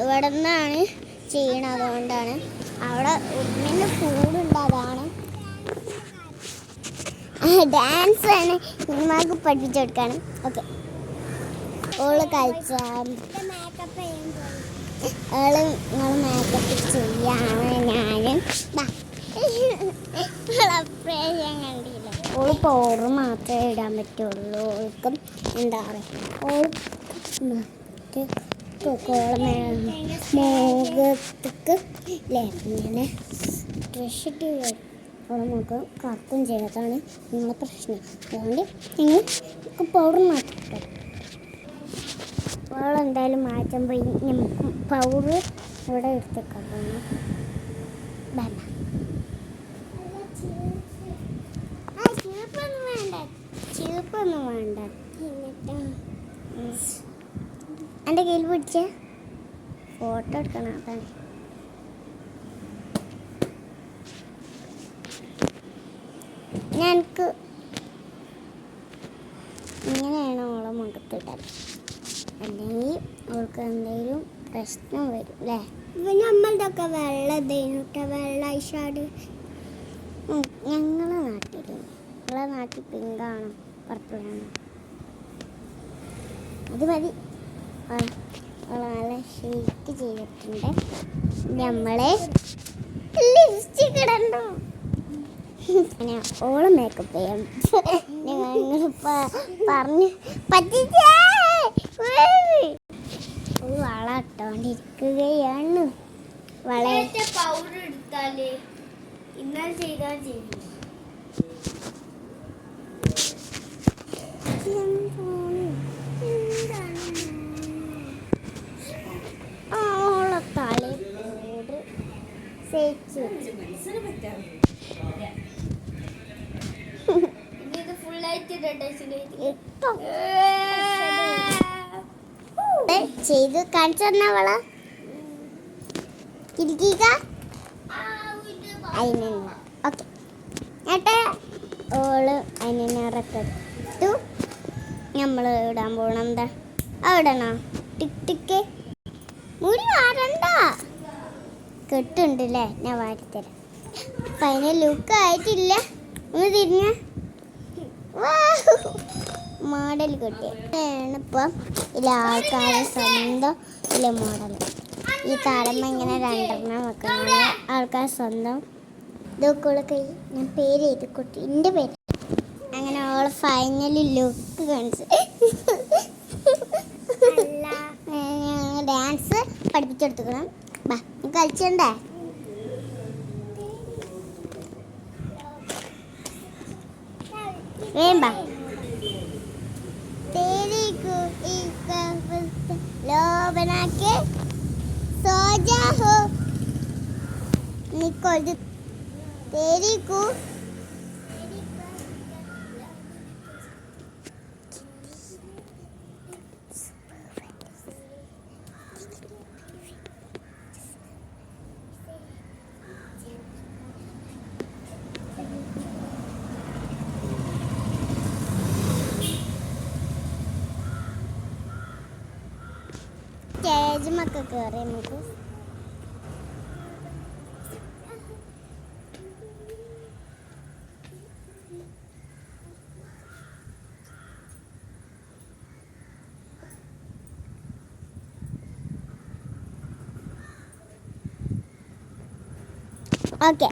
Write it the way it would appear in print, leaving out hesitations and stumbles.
ഇവിടെ നിന്നാണ് ചെയ്യണത്. അതുകൊണ്ടാണ് അവിടെ ഉമ്മിന് കൂടുണ്ട്. അതാണ് ഡാൻസ് ആണ് ഉമ്മാക്ക് പഠിപ്പിച്ചു കൊടുക്കാണ്. ഓക്കെ, ഓള് കളിച്ചാൽ നിങ്ങൾ മേക്കപ്പ് ചെയ്യാണ്. ഞാനും കണ്ടില്ല. ഓള് പൗഡർ മാത്രമേ ഇടാൻ പറ്റുള്ളൂ. ഓൾക്കും എന്താ പറയുക, മുഖത്തേക്ക് ഇങ്ങനെ ബ്രഷ് ഇട്ട് ഓളെ മുഖം കറുത്തും ചെയ്യാതാണ് നിങ്ങളെ പ്രശ്നം. അതുകൊണ്ട് നിങ്ങൾ പൗഡർ മാറ്റിട്ടോ. ഓളെന്തായാലും മാറ്റുമ്പോൾ നമുക്ക് പൗഡർ ഇവിടെ എടുത്തേക്കാം. വേണ്ട, ചീപ്പൊന്നും വേണ്ട. എൻ്റെ കയ്യിൽ പിടിച്ച ഫോട്ടോ എടുക്കണം. അതാണ് ഞങ്ങൾക്ക് ഇങ്ങനെയാണ് ഓളെ മുഖത്തിട്ടാൽ, അല്ലെങ്കിൽ അവൾക്ക് എന്തെങ്കിലും പ്രശ്നം വരും അല്ലേ. നമ്മളുടെയൊക്കെ വെള്ള ഐഷാഡ് ഞങ്ങളെ നാട്ടിൽ, ഞങ്ങളെ നാട്ടിൽ പിങ്കാണ്, പർപ്പിളാണ്. അത് മതി. നല്ല ഷേക്ക് ചെയ്തിട്ടുണ്ട്. നമ്മളെ ലിപ്സ്റ്റിക് ഇടണ്ടോ? ഓള് മേക്കപ്പ് ചെയ്യാം. ഞങ്ങൾ പറഞ്ഞ് പറ്റിച്ചേ വള ഇട്ടോണ്ടിരിക്കുകയാണ്. വളരെ പൗഡർ എടുത്താല് ഇന്നലെ ചെയ്താൽ ചെയ്യും. ഓളെ തല പൗഡർ തേച്ച് ചെയ്ത് കാണിച്ചു തന്ന വള കിരിക്കുക. അതിന് ഓക്കെ ഏട്ടെ ഓള് അതിന് നിറക്കെടുത്തു. നമ്മൾ ഇടാൻ പോകണം. എന്താ അവിടണോ ടിക് ടിക്ക് മുടി വാരണ്ട, കെട്ടുണ്ടല്ലേ, ഞാൻ വാരിത്തരാം. അപ്പം അതിന് ലുക്ക് ആയിട്ടില്ല. ഒന്ന് തിരിഞ്ഞ മോഡൽ കിട്ടിയാണ്. ഇപ്പം ഇതിൽ ആൾക്കാരെ സ്വന്തം ഇല്ല മോഡൽ. ഈ താരമ്മ ഇങ്ങനെ രണ്ടെണ്ണം വെക്കുന്ന ആൾക്കാർ സ്വന്തം ഇതൊക്കെ കൈ ഞാൻ പേര് എഴുതി കൊടുത്തു, എൻ്റെ പേര്. അങ്ങനെ അവൾ ഫൈനലി ലുക്ക് കാണിച്ചു. ഡാൻസ് പഠിപ്പിച്ചെടുത്തുക്കണം. ബാ കളിച്ചണ്ടേ? വേണ്ട ലോബനാക്കെ सोजा हो निकल तेरी को സ്റ്റേജ് മൊക്കെ കയറി നമുക്ക് ഓക്കെ.